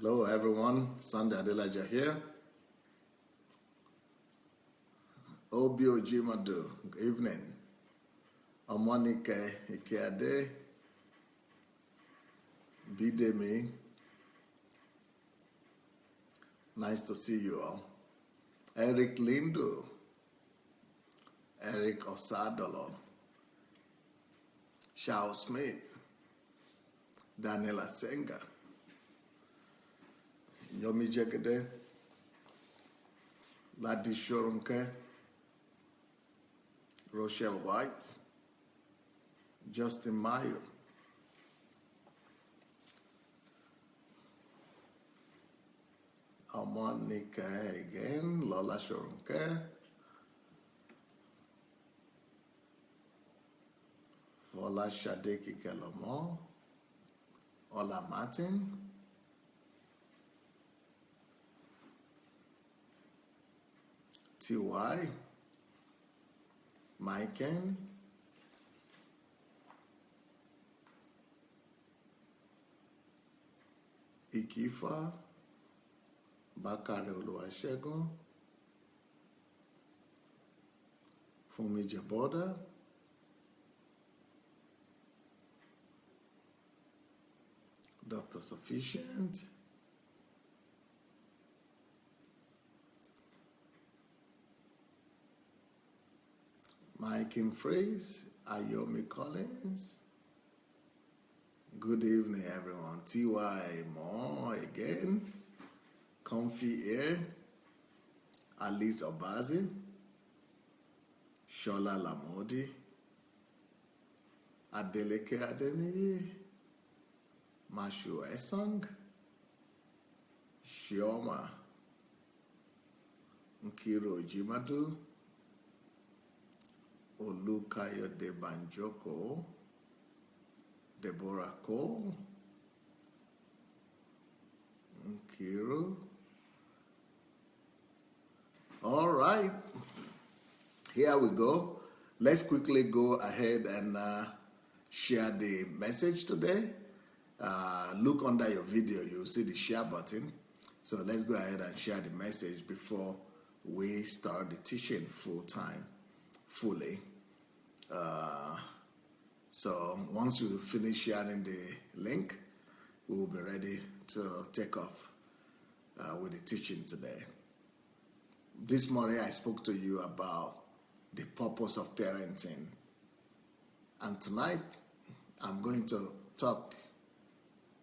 Hello everyone, Sunday Adelaja here. Obi Madu, good evening. Omonike Ikeade, Bidemi, nice to see you all. Eric Lindo, Eric Osadolo, Shao Smith, Daniel Asenga, Yomi Jegede, Ladi Shorunke, Rochelle White, Justin Mayo, Monica again, Lola Shorunke, Fola Shadeki Kelomo, Ola Martin, T.Y., Maiken, Ikifa, Bakare Oluwasegun, Fumi Jeboda, Dr. Sufficient, Mike Phrase, Ayomi Collins. Good evening, everyone. T.Y. Moore again. Comfy Air, Alice Obazi, Shola Lamodi, Adeleke Adeniyi, Mashu Esong, Shioma, Nkiro Jimadu, Olukayode Banjoko, Deborah Cole, Nkiro. All right, here we go. Let's quickly go ahead and share the message today. Look under your video, you'll see the share button. So let's go ahead and share the message before we start the teaching fully. So once you finish sharing the link, we'll be ready to take off with the teaching today. This morning I spoke to you about the purpose of parenting. And tonight I'm going to talk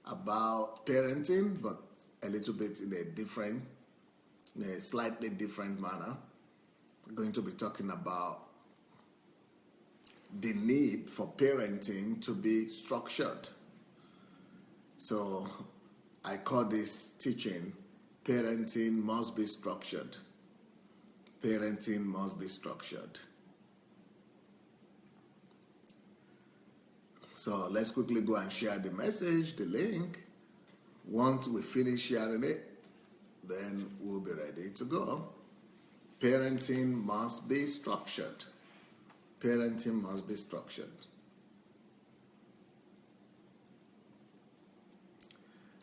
about parenting, but a little bit in a slightly different manner. I'm going to be talking about the need for parenting to be structured. So I call this teaching, Parenting Must Be Structured. Parenting must be structured. So let's quickly go and share the message, the link. Once we finish sharing it, then we'll be ready to go. Parenting must be structured. Parenting must be structured.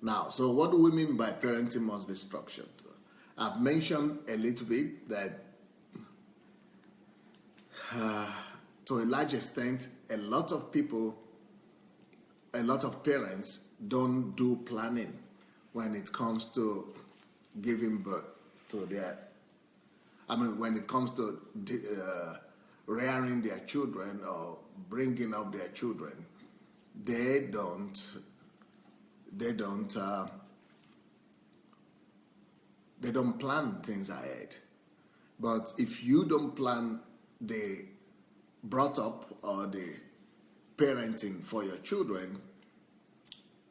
Now, so what do we mean by parenting must be structured? I've mentioned a little bit that to a large extent, a lot of parents don't do planning when it comes to giving birth to when it comes to rearing their children or bringing up their children. They don't plan things ahead. But if you don't plan the brought up or the parenting for your children,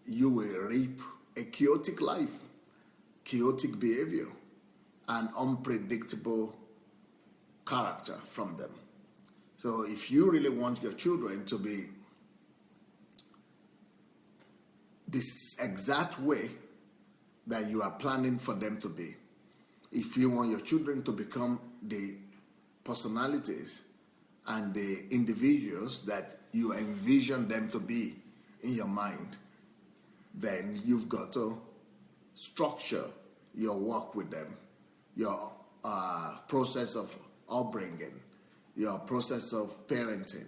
you will reap a chaotic life, chaotic behavior, and unpredictable character from them. So if you really want your children to be this exact way that you are planning for them to be, if you want your children to become the personalities and the individuals that you envision them to be in your mind, then you've got to structure your work with them, your process of upbringing, your process of parenting,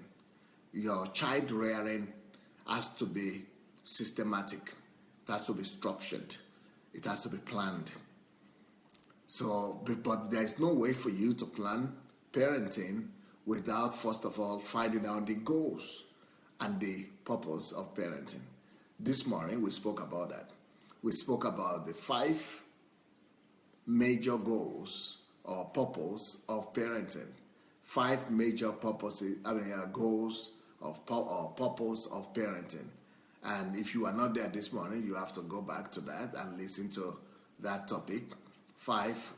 your child rearing has to be systematic. It has to be structured. It has to be planned. So, but there's no way for you to plan parenting without, first of all, finding out the goals and the purpose of parenting. This morning, we spoke about that. We spoke about the 5 major goals or purpose of parenting. 5 major purposes, goals or purpose of parenting. And if you are not there this morning, you have to go back to that and listen to that topic. 5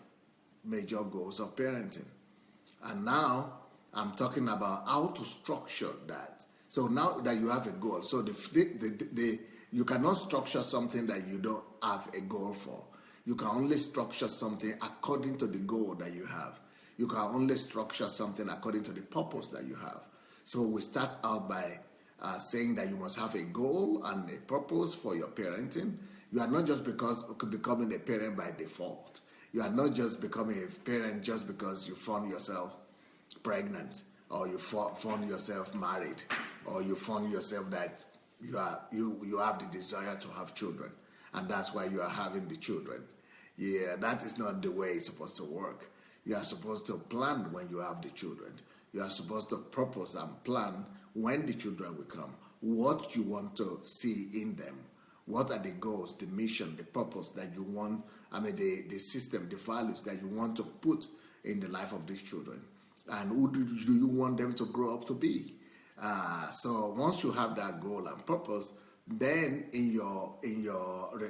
major goals of parenting. And now I'm talking about how to structure that. So now that you have a goal, so you cannot structure something that you don't have a goal for. You can only structure something according to the goal that you have. You can only structure something according to the purpose that you have. So we start out by saying that you must have a goal and a purpose for your parenting. You are not just becoming a parent by default. You are not just becoming a parent just because you found yourself pregnant, or you found yourself married, or you found yourself that you have the desire to have children, and that's why you are having the children. Yeah, that is not the way it's supposed to work. You are supposed to plan when you have the children. You are supposed to purpose and plan when the children will come, what you want to see in them. What are the goals, the mission, the purpose that you want, the system, the values that you want to put in the life of these children? And who do you want them to grow up to be? So once you have that goal and purpose, then in your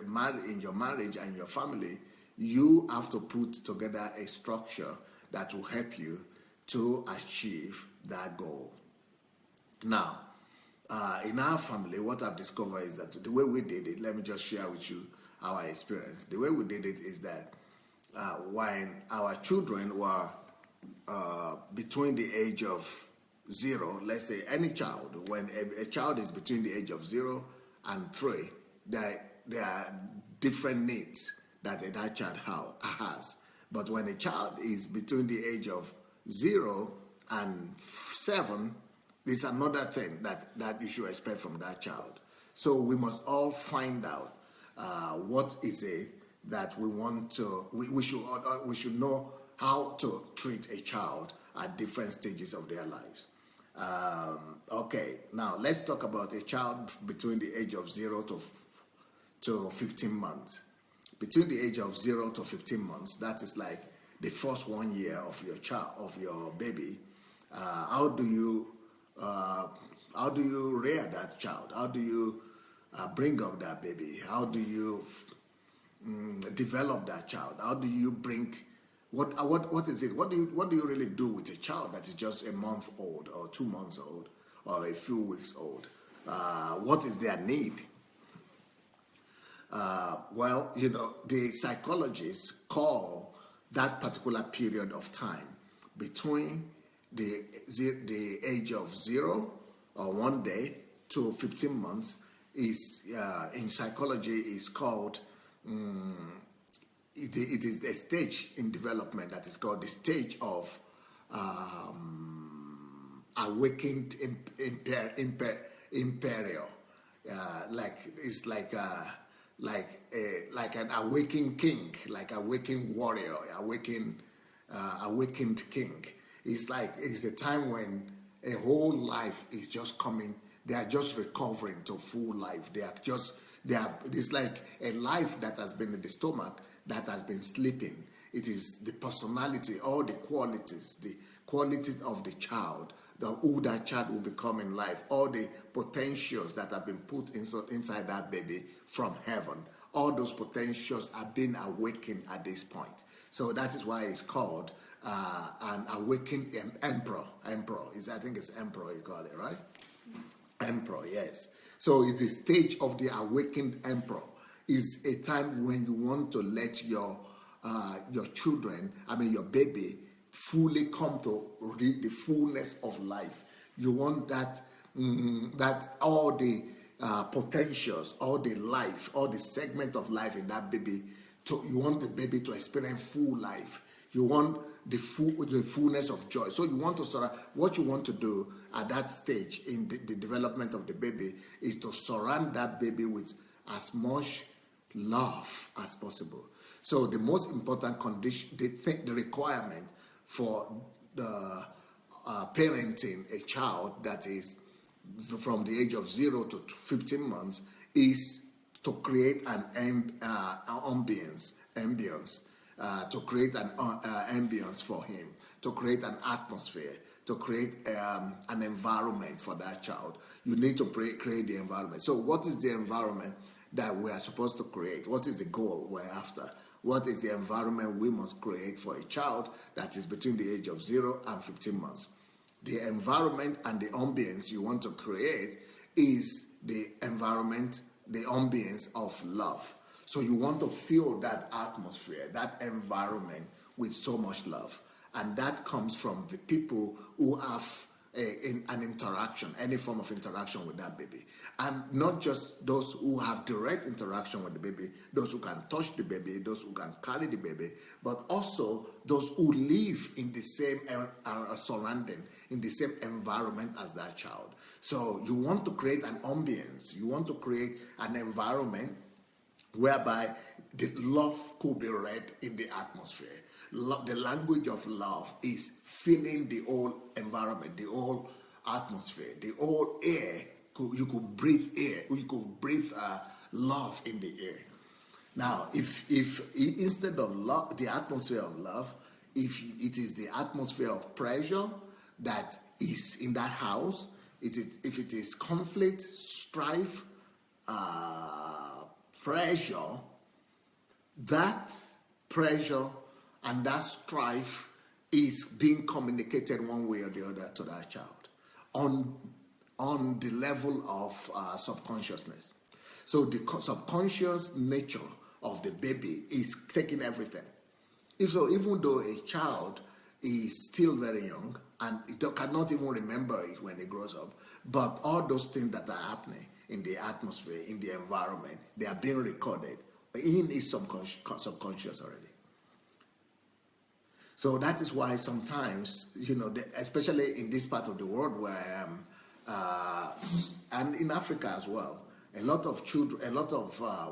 marriage and your family, you have to put together a structure that will help you to achieve that goal. Now, in our family, what I've discovered is that the way we did it, let me just share with you our experience. The way we did it is that when our children were between the age of 0, let's say any child, when a child is between the age of 0 and 3, there are different needs that that child has. But when a child is between the age of 0 and 7, there's another thing that you should expect from that child. So we must all find out what is it that we want to. We should know how to treat a child at different stages of their lives. Okay, now let's talk about a child between the age of 0 to 15 months. Between the age of 0 to 15 months, that is like the first 1 year of your child, of your baby. How do you rear that child? How do you bring up that baby? How do you develop that child? How do you bring what is it? What do you really do with a child that is just a month old or 2 months old or a few weeks old? What is their need? Well, the psychologists call that particular period of time between the age of 0 or 1 day to 15 months is in psychology is called it is a stage in development that is called the stage of awakened imperial. It's like an awakened king, like awakened warrior, awakened king. It's the time when a whole life is just coming. They are just recovering to full life. It's like a life that has been in the stomach that has been sleeping. It is the personality, all the qualities of the child, who that child will become in life, all the potentials that have been put inside that baby from heaven. All those potentials are being awakened at this point. So that is why it's called an awakened emperor. I think it's emperor you call it, right? Emperor, yes. So it's a stage of the awakened emperor. It's a time when you want to let your children, your baby, fully come to the fullness of life. You want that all the potentials, all the life, all the segment of life in that baby you want the baby to experience full life. You want the fullness of joy. So you want to what you want to do at that stage in the development of the baby is to surround that baby with as much love as possible. So the most important condition, the requirement for the parenting a child that is from the age of 0 to 15 months is to create an ambience, to create an ambience for him, to create an atmosphere, to create an environment for that child. You need to create the environment. So what is the environment that we are supposed to create? What is the goal we're after? What is the environment we must create for a child that is between the age of 0 and 15 months? The environment and the ambience you want to create is the environment, the ambience of love. So you want to fill that atmosphere, that environment with so much love. And that comes from the people who have an interaction, any form of interaction with that baby. And not just those who have direct interaction with the baby, those who can touch the baby, those who can carry the baby, but also those who live in the same surrounding, in the same environment as that child. So you want to create an ambience, you want to create an environment whereby the love could be read in the atmosphere. The language of love is filling the whole environment, the whole atmosphere, the whole air. You could breathe air, you could breathe love in the air. Now, if instead of love, the atmosphere of love, if it is the atmosphere of pressure that is in that house, if it is conflict, strife, pressure, that pressure and that strife is being communicated one way or the other to that child on the level of subconsciousness. So the subconscious nature of the baby is taking everything. Even though a child is still very young and it cannot even remember it when it grows up, but all those things that are happening in the atmosphere, in the environment, they are being recorded in his subconscious already. So that is why sometimes, especially in this part of the world where I am, and in Africa as well, a lot of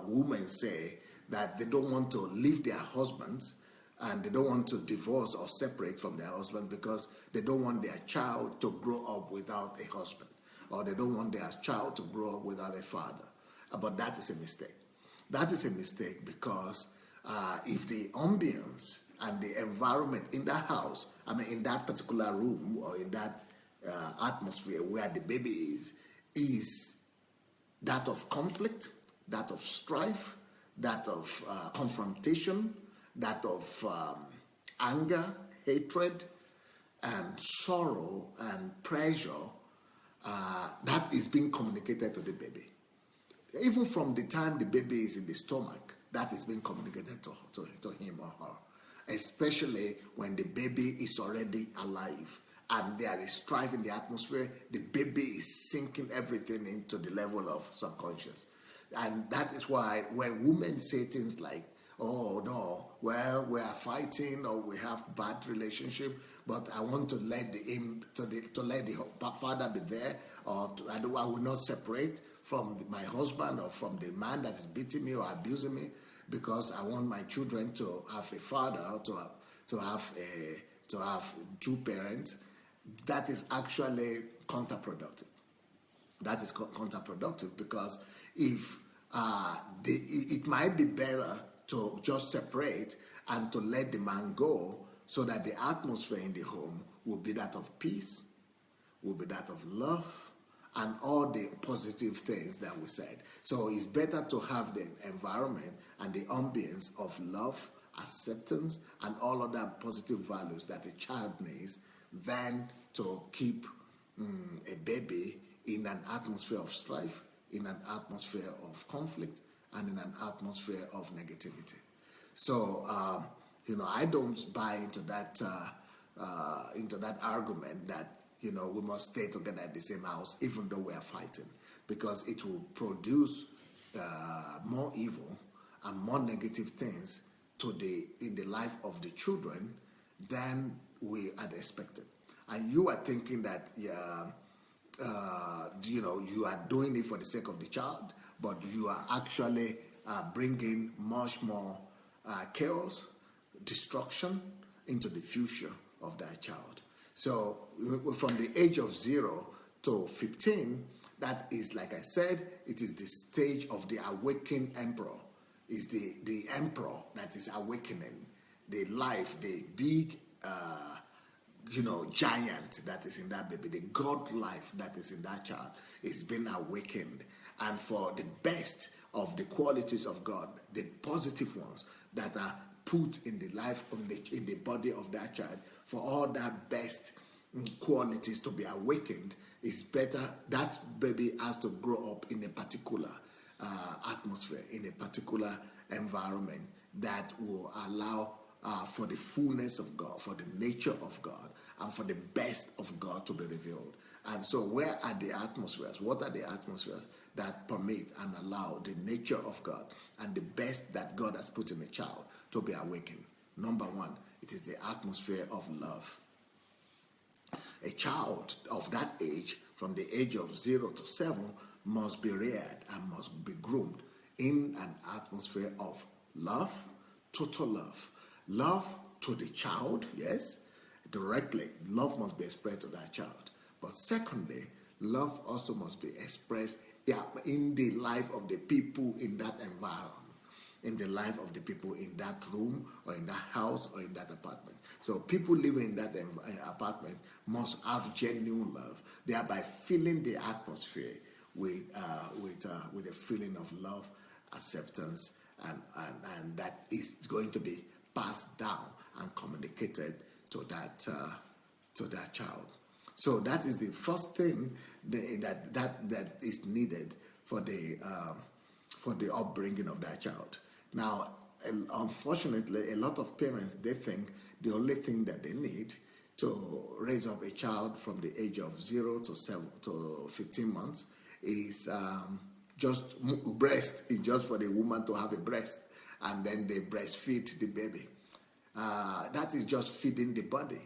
women say that they don't want to leave their husbands and they don't want to divorce or separate from their husband because they don't want their child to grow up without a husband, or they don't want their child to grow up without a father. But that is a mistake. That is a mistake because if the ambience and the environment in that house, in that particular room or in that atmosphere where the baby is that of conflict, that of strife, that of confrontation, that of anger, hatred, and sorrow and pressure, that is being communicated to the baby. Even from the time the baby is in the stomach, that is being communicated to him or her. Especially when the baby is already alive and there is strife in the atmosphere, the baby is sinking everything into the level of subconscious. And that is why when women say things like, oh no, well, we are fighting or we have bad relationship, but I want to let the father be there, or I will not separate from my husband or from the man that is beating me or abusing me, because I want my children to have a father, to have two parents. That is actually counterproductive. That is counterproductive because if it might be better to just separate and to let the man go, so that the atmosphere in the home will be that of peace, will be that of love, and all the positive things that we said. So it's better to have the environment and the ambience of love, acceptance, and all other positive values that a child needs than to keep a baby in an atmosphere of strife, in an atmosphere of conflict, and in an atmosphere of negativity. So, I don't buy into that argument that, we must stay together at the same house even though we are fighting, because it will produce more evil and more negative things in the life of the children than we had expected. And you are thinking that you are doing it for the sake of the child, but you are actually bringing much more chaos, destruction into the future of that child. So from the age of 0 to 15, that is, like I said, it is the stage of the awakened emperor. Is the emperor that is awakening the life, the big giant that is in that baby, the God life that is in that child is being awakened. And for the best of the qualities of God, the positive ones that are put in the life in the body of that child, for all that best qualities to be awakened, it's better that baby has to grow up in a particular atmosphere, in a particular environment that will allow for the fullness of God, for the nature of God, and for the best of God to be revealed. And so where are the atmospheres? What are the atmospheres that permit and allow the nature of God and the best that God has put in a child to be awakened? Number one, it is the atmosphere of love. A child of that age, from the age of 0 to 7, must be reared and must be groomed in an atmosphere of love, total love. Love to the child, yes, directly. Love must be expressed to that child. But secondly, love also must be expressed in the life of the people in that environment, in the life of the people in that room or in that house or in that apartment. So people living in that apartment must have genuine love, thereby filling the atmosphere with a feeling of love, acceptance, and that is going to be passed down and communicated to that child. So that is the first thing that is needed for the upbringing of that child. Now, unfortunately, a lot of parents, they think the only thing that they need to raise up a child from the age of 0 to 15 months is just breast. It's just for the woman to have a breast, and then they breastfeed the baby. That is just feeding the body.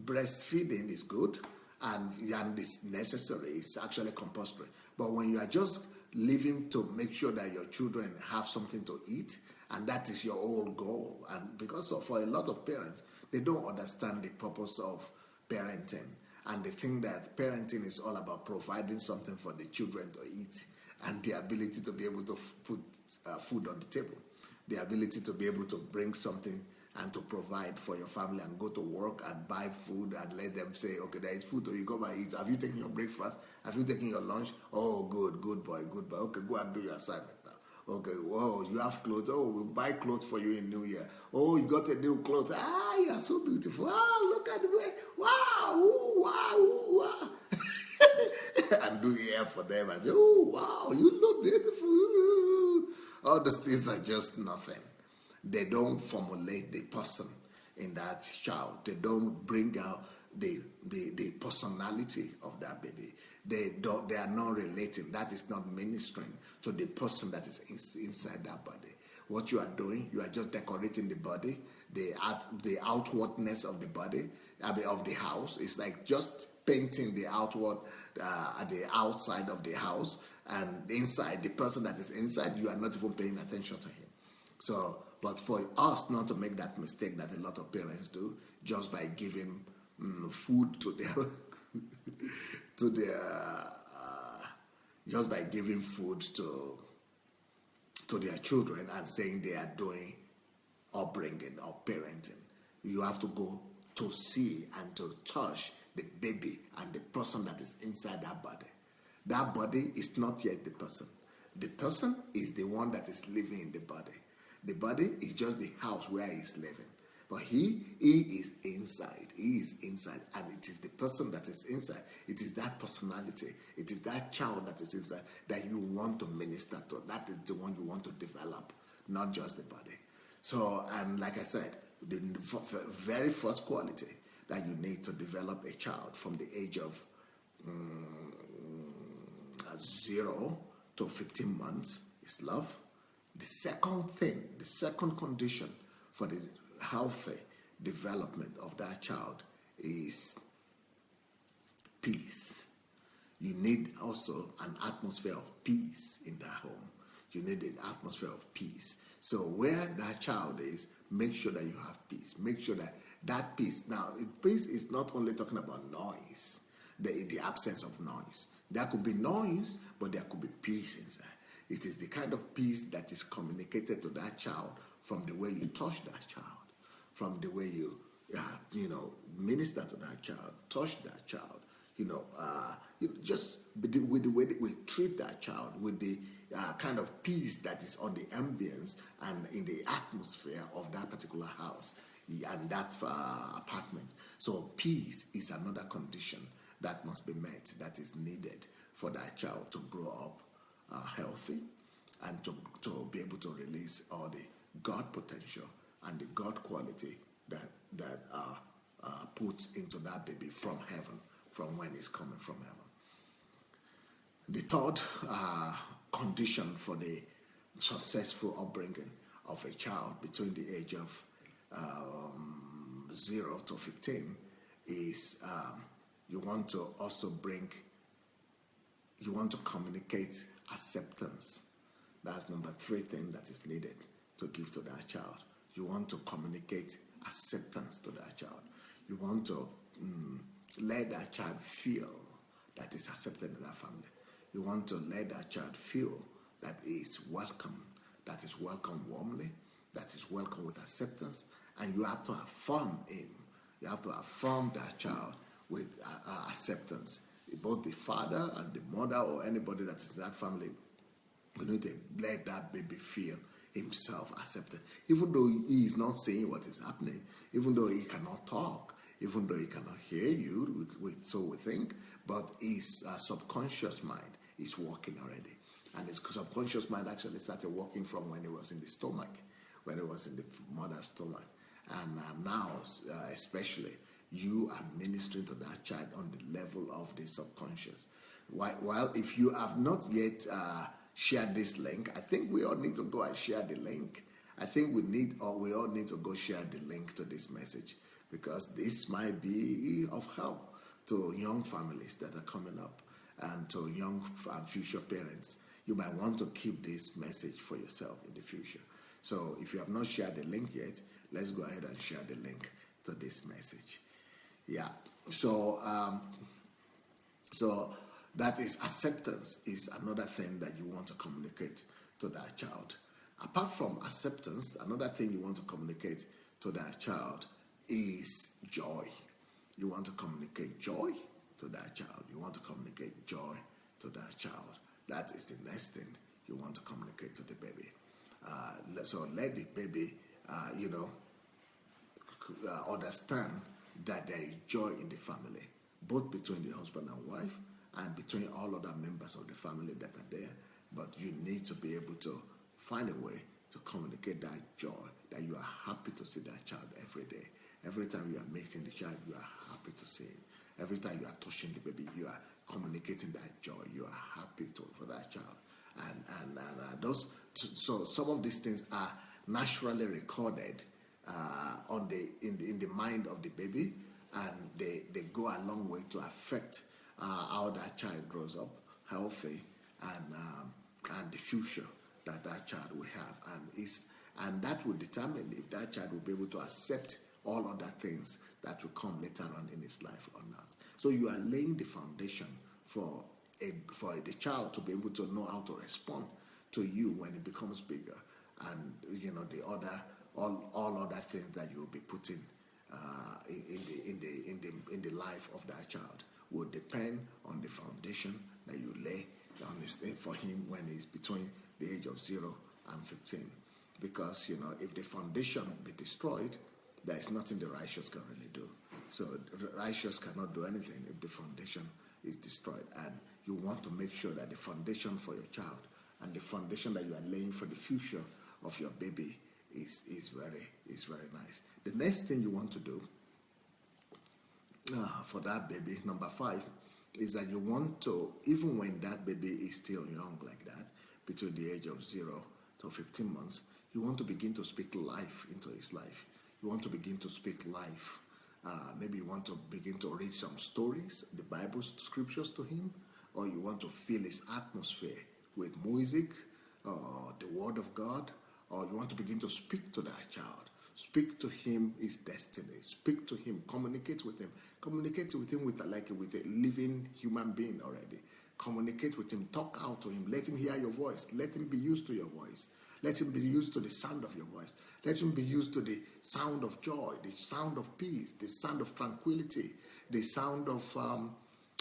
Breastfeeding is good and it's necessary. It's actually compulsory. But when you are just living to make sure that your children have something to eat, and that is your whole goal, and because for a lot of parents, they don't understand the purpose of parenting, and they think that parenting is all about providing something for the children to eat and the ability to be able to put food on the table, the ability to be able to bring something and to provide for your family and go to work and buy food and let them say, okay, there is food, so you go and eat. Have you taken your breakfast? Have you taken your lunch? Oh, good boy. Okay, go and do your assignment now. Okay, whoa, you have clothes. Oh, we'll buy clothes for you in New Year. Oh, you got a new clothes. Ah, you are so beautiful. Ah, look at the way. Wow, ooh, wow, ooh, wow. And do hair for them and say, oh, wow, you look beautiful. All those things are just nothing. They don't formulate the person in that child. They don't bring out the personality of that baby. They are not relating. That is not ministering to the person that is inside that body. What you are doing, you are just decorating the body, the outwardness of the body, of the house. It's like just painting the outward, the outside of the house, and inside, the person that is inside, you are not even paying attention to him. So, but for us not to make that mistake that a lot of parents do, just by giving food to their just by giving food to their children and saying they are doing upbringing or parenting, you have to go to see and to touch the baby and the person that is inside that body. That body is not yet the person. The person is the one that is living in the body. The body is just the house where he is living. But he is inside. He is inside. And it is the person that is inside. It is that personality. It is that child that is inside that you want to minister to. That is the one you want to develop, not just the body. So, and like I said, the very first quality that you need to develop a child from the age of 0 to 15 months is love. The second thing, the second condition for the healthy development of that child is peace. You need also an atmosphere of peace in that home. You need an atmosphere of peace. So where that child is, make sure that you have peace. Make sure that that peace. Now, peace is not only talking about noise, the absence of noise. There could be noise, but there could be peace inside. It is the kind of peace that is communicated to that child from the way you touch that child, from the way you minister to that child, touch that child, just with the way that we treat that child, with the kind of peace that is on the ambience and in the atmosphere of that particular house and that apartment. So peace is another condition that must be met, that is needed for that child to grow up healthy and to be able to release all the God potential and the God quality that are put into that baby from heaven, from when it's coming from heaven. The third condition for the successful upbringing of a child between the age of 0 to 15 is you want to communicate acceptance. That's number 3 thing that is needed to give to that child. You want to communicate acceptance to that child. You want to let that child feel that is accepted in that family. You want to let that child feel that is welcome warmly, that is welcome with acceptance, and you have to affirm him. You have to affirm that child with acceptance. Both the father and the mother or anybody that is in that family, you need to let that baby feel himself accepted, even though he is not saying what is happening, even though he cannot talk, even though he cannot hear you, so we think, but his subconscious mind is working already. And his subconscious mind actually started working from when he was in the stomach, when he was in the mother's stomach. And now, especially, you are ministering to that child on the level of the subconscious. While if you have not yet shared this link, I think we all need to go and share the link. I think we all need to go share the link to this message, because this might be of help to young families that are coming up and to young future parents. You might want to keep this message for yourself in the future. So if you have not shared the link yet, let's go ahead and share the link to this message. Yeah. So that is acceptance is another thing that you want to communicate to that child. Apart from acceptance, another thing you want to communicate to that child is joy. You want to communicate joy to that child. You want to communicate joy to that child. That is the next thing you want to communicate to the baby. So let the baby, understand that there is joy in the family, both between the husband and wife and between all other members of the family that are there. But you need to be able to find a way to communicate that joy, that you are happy to see that child every day. Every time you are meeting the child, you are happy to see him. Every time you are touching the baby, you are communicating that joy. You are happy for that child. So some of these things are naturally recorded in the mind of the baby, and they go a long way to affect how that child grows up healthy and the future that child will have, and that will determine if that child will be able to accept all other things that will come later on in his life or not. So you are laying the foundation for the child to be able to know how to respond to you when it becomes bigger, and all other things that you will be putting in the life of that child will depend on the foundation that you lay for him when he's between the age of 0 and 15. Because if the foundation be destroyed, there is nothing the righteous can really do. So the righteous cannot do anything if the foundation is destroyed. And you want to make sure that the foundation for your child and the foundation that you are laying for the future of your baby is very nice. The next thing you want to do for that baby, number 5, is that you want to, even when that baby is still young like that, between the age of 0 to 15 months, you want to begin to speak life into his life. You want to begin to speak life. Maybe you want to begin to read some stories, the Bible scriptures to him, or you want to fill his atmosphere with music, the word of God, or you want to begin to speak to that child. Speak to him his destiny. Speak to him. Communicate with him. Communicate with him with a living human being already. Communicate with him. Talk out to him. Let him hear your voice. Let him be used to your voice. Let him be used to the sound of your voice. Let him be used to the sound of joy, the sound of peace, the sound of tranquility, the sound of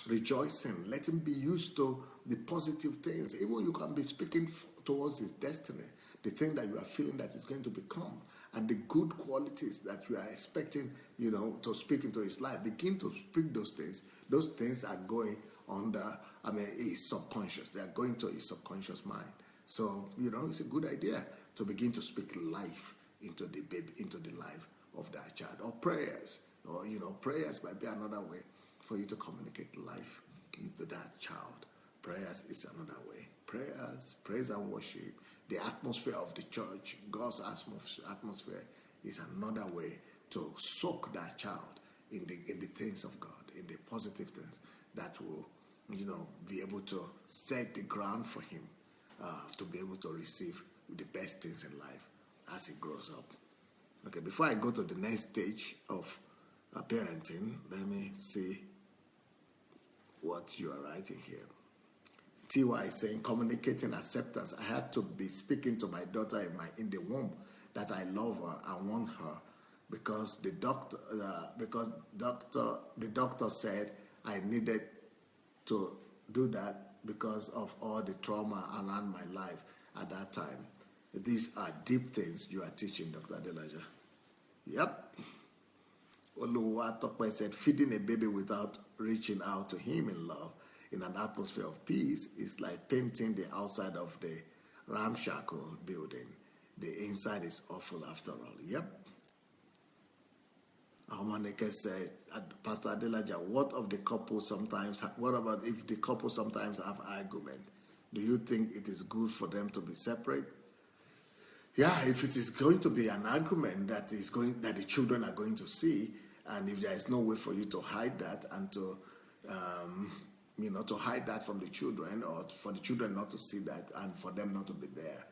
rejoicing. Let him be used to the positive things. Even you can be speaking towards his destiny, the thing that you are feeling that is going to become, and the good qualities that you are expecting, to speak into his life. Begin to speak those things. Those things are going under, his subconscious. They are going to his subconscious mind. So, it's a good idea to begin to speak life into the baby, into the life of that child. Or prayers. Or, prayers might be another way for you to communicate life into that child. Prayers is another way. Prayers, praise and worship, the atmosphere of the church, God's atmosphere is another way to soak that child in the things of God, in the positive things that will, be able to set the ground for him to be able to receive the best things in life as he grows up. Okay, before I go to the next stage of parenting, let me see what you are writing here. T.Y. is saying, communicating acceptance. I had to be speaking to my daughter in the womb that I love her, I want her, because the doctor said I needed to do that because of all the trauma around my life at that time. These are deep things you are teaching, Dr. Adelaja. Yep. Oluwatope said, feeding a baby without reaching out to him in love in an atmosphere of peace is like painting the outside of the ramshackle building. The inside is awful after all. Yep. Amaneke said, Pastor Adelaja, what about if the couple sometimes have argument? Do you think it is good for them to be separate? Yeah, if it is going to be an argument that the children are going to see, and if there is no way for you to hide that and to hide that from the children, or for the children not to see that and for them not to be there,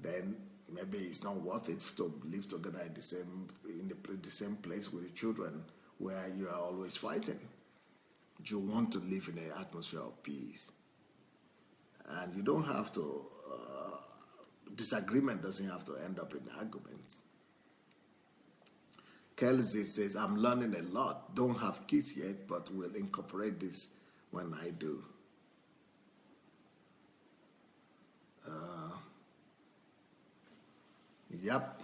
then maybe it's not worth it to live together in the same place with the children where you are always fighting. You want to live in an atmosphere of peace, and you don't have to. Disagreement doesn't have to end up in arguments. Kelsey says, I'm learning a lot. Don't have kids yet, but will incorporate this when I do. Yep.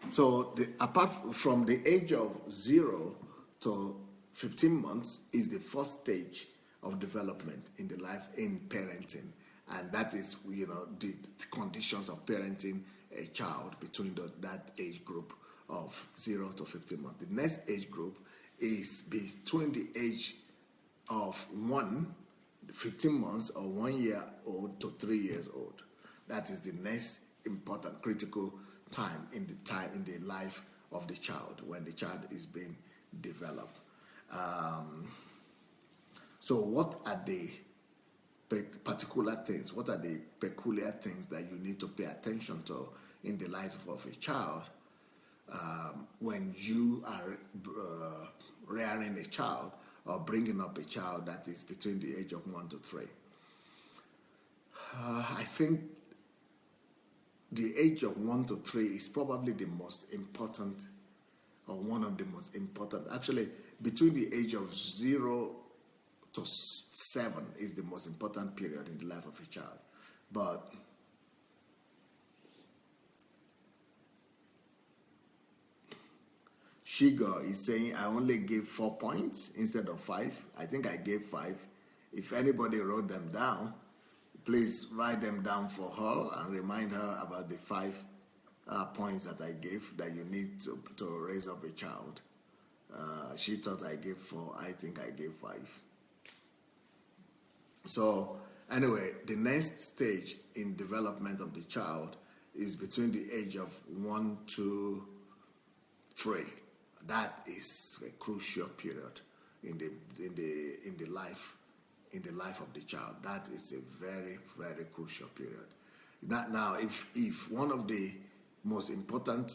So apart from the age of 0 to 15 months is the first stage of development in the life in parenting. And that is, the conditions of parenting a child between that age group of 0 to 15 months. The next age group is between the age of 15 months or 1 year old to 3 years old. That is the next important, critical time in the life of the child when the child is being developed. So what are the particular things, what are the peculiar things that you need to pay attention to in the life of a child when you are rearing a child or bringing up a child that is between the age of 1 to 3? I think the age of 1 to 3 is probably the most important, or one of the most important. Actually, between the age of 0 to 7 is the most important period in the life of a child. But Shiga is saying, I only gave 4 points instead of 5. I think I gave 5. If anybody wrote them down, please write them down for her and remind her about the 5 points that I gave that you need to raise up a child. She thought I gave 4. I think I gave 5. So Anyway, the next stage in development of the child is between the age of 1 to 3. That is a crucial period in the life of the child. That is a very, very crucial period. Now, if one of the most important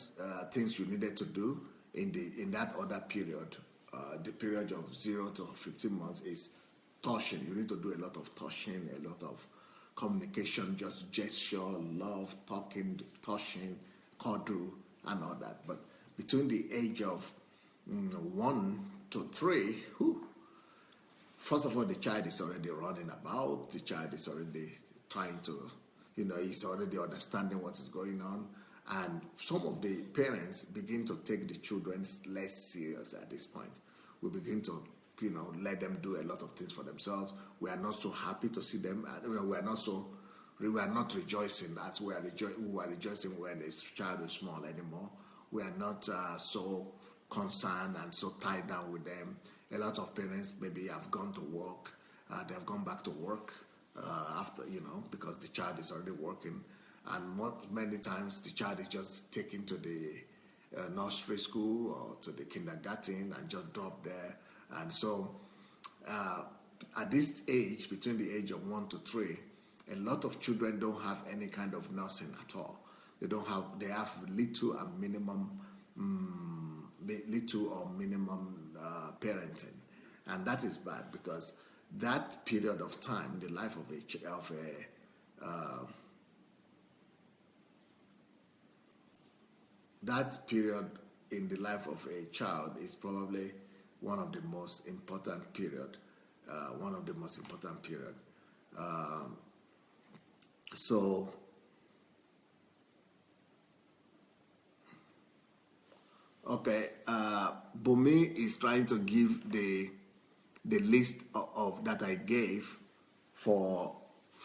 things you needed to do in that other period, the period of 0 to 15 months, is touching. You need to do a lot of touching, a lot of communication, just gesture, love, talking, touching, cuddle, and all that. But between the age of 1 to 3, first of all, the child is already running about. The child is already trying to, he's already understanding what is going on. And some of the parents begin to take the children less serious at this point. We begin to, let them do a lot of things for themselves. We are not so happy to see them. We are not rejoicing as we were rejoicing when the child is small anymore. We are not so concerned and so tied down with them. A lot of parents maybe have gone to work. They have gone back to work after, because the child is already working. And many times the child is just taken to the nursery school or to the kindergarten and just dropped there. And so at this age, between the age of 1 to 3, a lot of children don't have any kind of nursing at all. They have little or minimum parenting. And that is bad, because that period of time, the life of that period in the life of a child is probably one of the most important period. Okay, Bumi is trying to give the list of that I gave for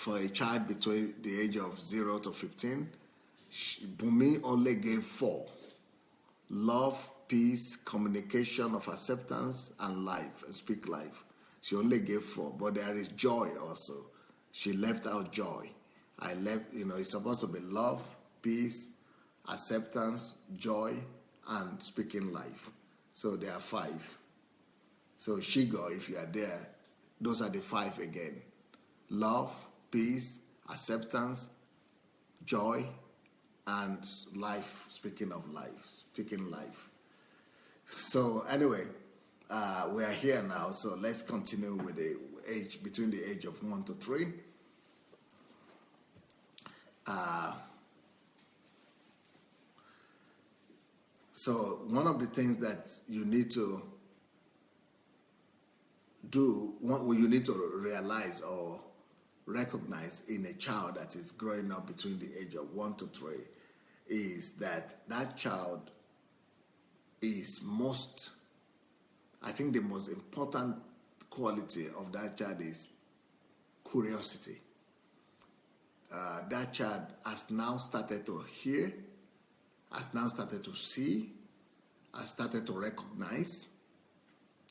a child between the age of 0 to 15. Bumi only gave 4: love, peace, communication of acceptance, and life, and speak life. She only gave 4, but there is joy also. She left out joy. It's supposed to be love, peace, acceptance, joy, and speaking life. So there are 5. So Shigo, if you are there, those are the 5 again: love, peace, acceptance, joy, and life, speaking life. So anyway, we are here now, so let's continue with the age, between the age of 1 to 3. So one of the things that you need to do, you need to realize or recognize in a child that is growing up between the age of 1 to 3 is that child is the most important quality of that child is curiosity. That child has now started to hear, has now started to see, has started to recognize,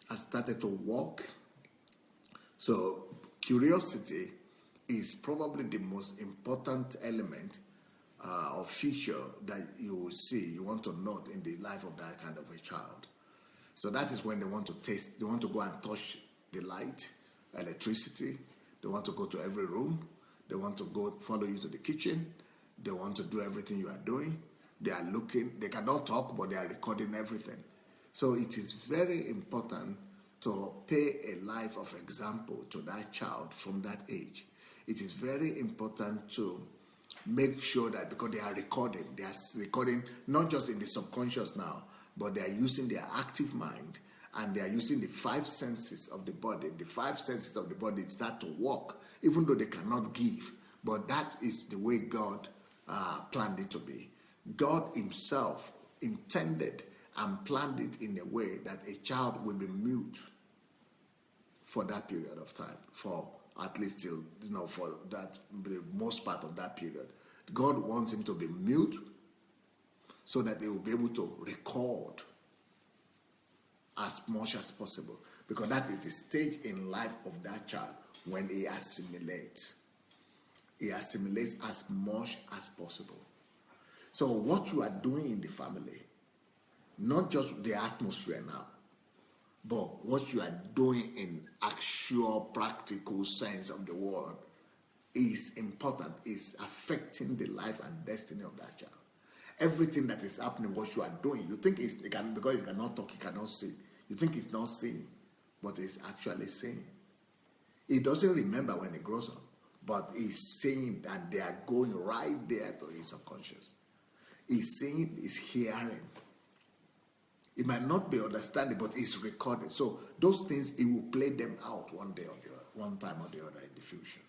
has started to walk. So curiosity is probably the most important element or feature that you want to note in the life of that kind of a child. So that is when they want to taste, they want to go and touch the light, electricity, they want to go to every room, they want to go follow you to the kitchen, they want to do everything you are doing, they are looking, they cannot talk, but they are recording everything. So it is very important to pay a life of example to that child from that age. It is very important to make sure that, because they are recording not just in the subconscious now, but they are using their active mind, and they are using the 5 senses of the body. The 5 senses of the body start to work, even though they cannot give. But that is the way God planned it to be. God himself intended and planned it in a way that a child will be mute for that period of time, for at least till, for that, the most part of that period. God wants him to be mute so that they will be able to record as much as possible, because that is the stage in life of that child when he assimilates. he assimilates as much as possible. So what you are doing in the family, not just the atmosphere now, but what you are doing in actual practical sense of the word is important, is affecting the life and destiny of that child. Everything that is happening, what you are doing, you think it's because you cannot talk, you cannot see. You think it's not seeing, but it's actually seeing. He doesn't remember when he grows up, but he's seeing that they are going right there to his subconscious. He's seeing, he's hearing. It might not be understanding, but it's recorded. So those things, he will play them out one day or the other, one time or the other in the future.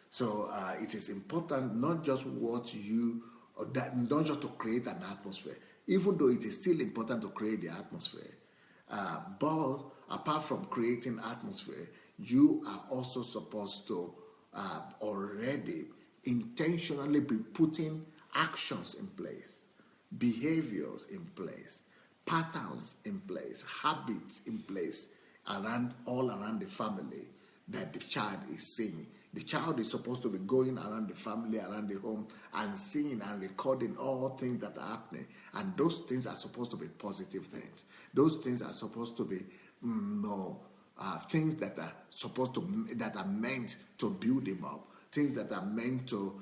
So it is important not just what you, or that, not just to create an atmosphere, even though it is still important to create the atmosphere. But apart from creating atmosphere, you are also supposed to already intentionally be putting actions in place, behaviors in place, patterns in place, habits in place all around the family that the child is seeing. The child is supposed to be going around the family, around the home, and seeing and recording all things that are happening. And those things are supposed to be positive things. Those things are supposed to be things that are meant to build him up. Things that are meant to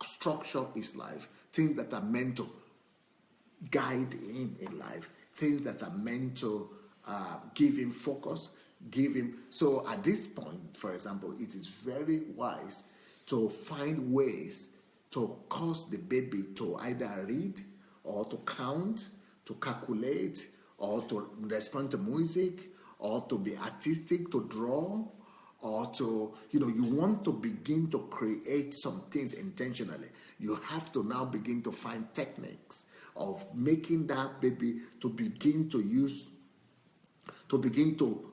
structure his life. Things that are meant to guide him in life. Things that are meant to give him focus, give him. So at this point, for example, it is very wise to find ways to cause the baby to either read or to count, to calculate, or to respond to music, or to be artistic, to draw, or to, you want to begin to create some things intentionally. You have to now begin to find techniques of making that baby to begin to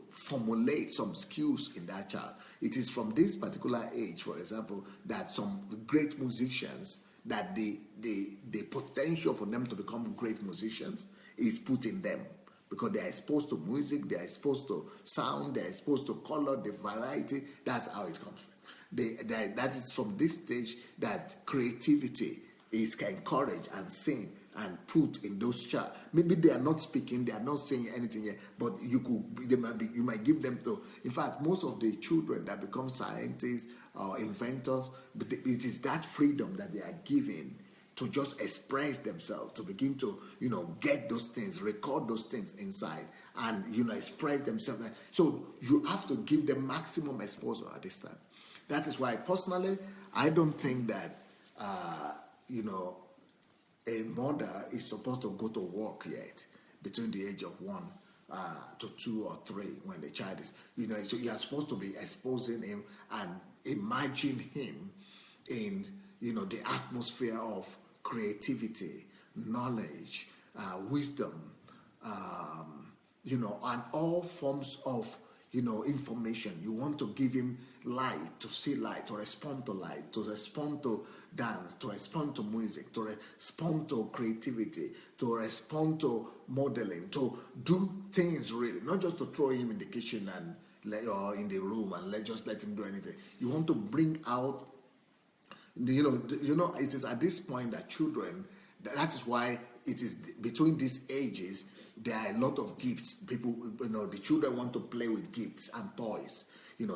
formulate some skills in that child. It is from this particular age, for example, that some great musicians, that the potential for them to become great musicians is put in them, because they are exposed to music, they are exposed to sound, they are exposed to color, the variety. That's how it comes from. That is from this stage that creativity is encouraged and seen and put in those child. Maybe they are not speaking, they are not saying anything yet, but you might give them to. In fact, most of the children that become scientists or inventors, it is that freedom that they are given to just express themselves, to begin to get those things, record those things inside, and express themselves. So you have to give them maximum exposure at this time. That is why personally I don't think that a mother is supposed to go to work yet between the age of 1 to 2 or 3 when the child is, so you are supposed to be exposing him and imagine him in, the atmosphere of creativity, knowledge, wisdom, and all forms of, information. You want to give him light, to see light, to respond to light, to respond to dance, to respond to music, to respond to creativity, to respond to modeling, to do things really, not just to throw him in the kitchen and or in the room and just let him do anything. You want to bring out, it is at this point that children, that is why it is between these ages, there are a lot of gifts. People, the children want to play with gifts and toys.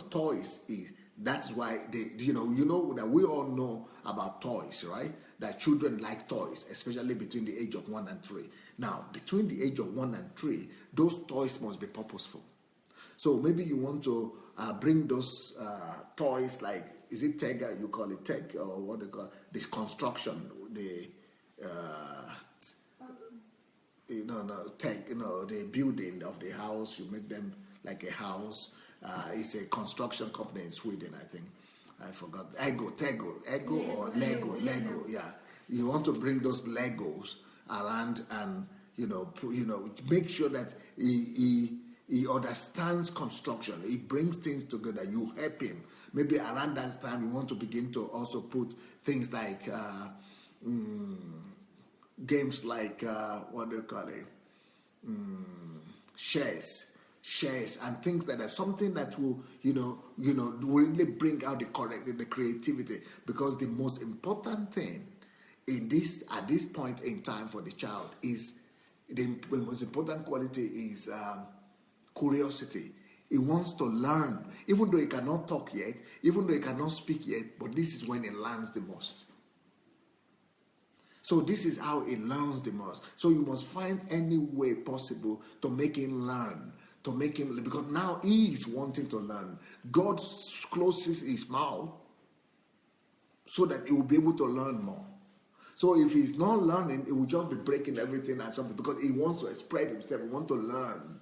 Toys is, that's why that we all know about toys, right? That children like toys, especially between the age of 1 and 3. Now, between the age of 1 and 3, those toys must be purposeful. So maybe you want to bring those toys, like, is it Tega? You call it Teg, or what they call this construction, Teg, the building of the house. You make them like a house. It's a construction company in Sweden, I think. I forgot. Ego or Lego. Yeah, you want to bring those Legos around and make sure that he understands construction. He brings things together. You help him. Maybe around that time you want to begin to also put things like games like what do you call it? Chess. shares and things like that, something that will really bring out the creativity. Because the most important thing at this point in time for the child is the most important quality is curiosity. He wants to learn, even though he cannot talk yet, even though he cannot speak yet, but this is when he learns the most. So this is how he learns the most. So you must find any way possible to make him learn, because now he is wanting to learn. God closes his mouth so that he will be able to learn more. So if he's not learning, he will just be breaking everything and something, because he wants to spread himself, he wants to learn.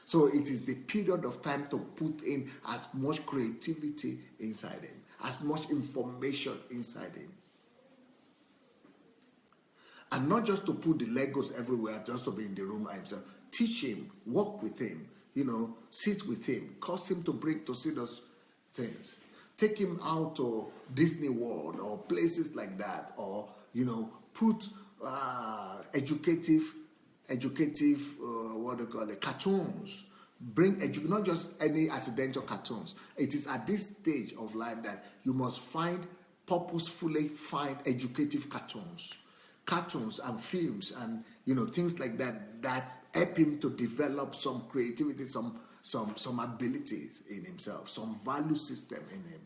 So it is the period of time to put in as much creativity inside him, as much information inside him. And not just to put the Legos everywhere, just to be in the room by himself. Teach him, walk with him, sit with him, cause him to see those things. Take him out to Disney World or places like that, or put educative cartoons. Bring not just any accidental cartoons. It is at this stage of life that you must purposefully find educative cartoons and films and things like that help him to develop some creativity, some abilities in himself, some value system in him.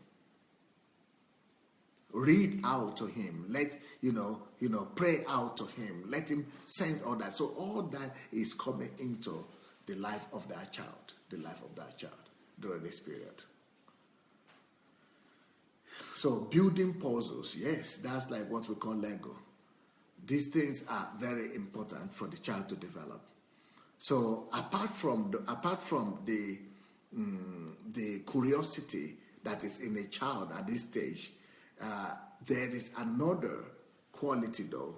Read out to him, pray out to him, let him sense all that. So all that is coming into the life of that child during this period. So building puzzles, yes, that's like what we call Lego. These things are very important for the child to develop. So apart from the curiosity that is in a child at this stage, there is another quality though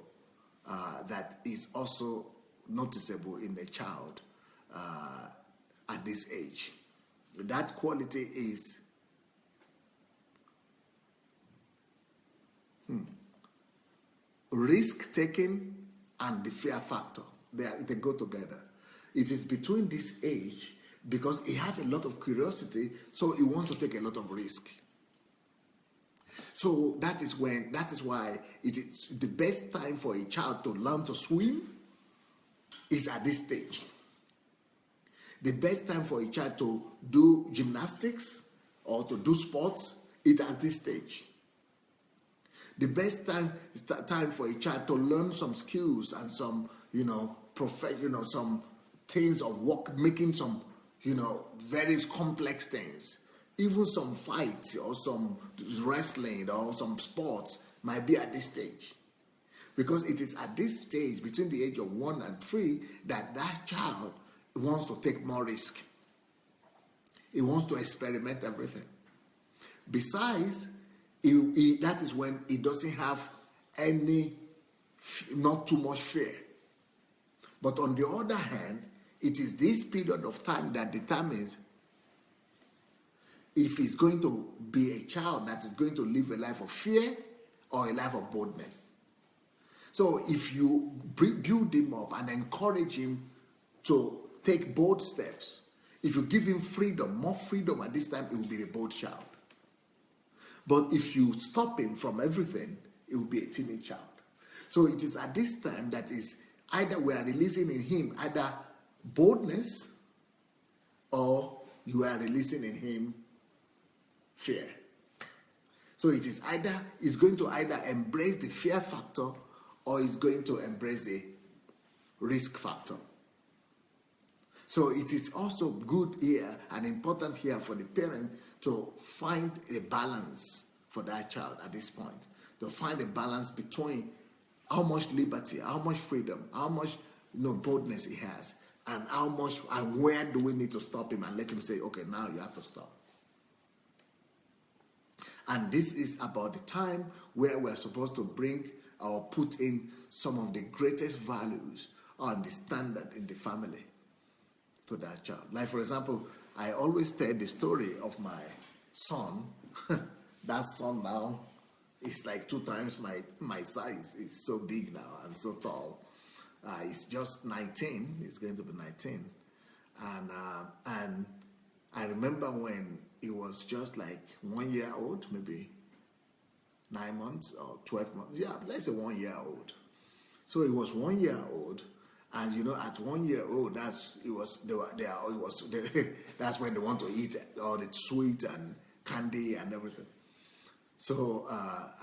that is also noticeable in a child at this age. That quality is risk-taking and the fear factor. They go together. It is between this age, because he has a lot of curiosity, so he wants to take a lot of risk. So that is why it is the best time for a child to learn to swim is at this stage. The best time for a child to do gymnastics or to do sports is at this stage. The best time for a child to learn some skills and some, some things of work, making some, very complex things. Even some fights or some wrestling or some sports might be at this stage. Because it is at this stage, between the age of 1 and 3, that child wants to take more risk. He wants to experiment everything. Besides, that is when he doesn't have not too much fear. But on the other hand, it is this period of time that determines if he's going to be a child that is going to live a life of fear or a life of boldness. So if you build him up and encourage him to take bold steps, if you give him freedom, more freedom at this time, it will be a bold child. But if you stop him from everything, it will be a timid child. So it is at this time that is either we are releasing in him either boldness or you are releasing in him fear. So it is he's going to either embrace the fear factor or he's going to embrace the risk factor. So it is also good here and important here for the parent to find a balance for that child at this point. To find a balance between how much liberty, how much freedom, how much boldness he has, and how much and where do we need to stop him and let him say, okay, now you have to stop. And this is about the time where we're supposed to bring or put in some of the greatest values and the standard in the family to that child. Like, for example, I always tell the story of my son. That son now is like 2 times my size. He's so big now and so tall. He's just 19. He's going to be 19. And I remember when he was just like 1 year old, maybe 9 months or 12 months. Yeah, let's say 1 year old. So he was 1 year old, and at 1 year old, that's when they want to eat all the sweet and candy and everything. So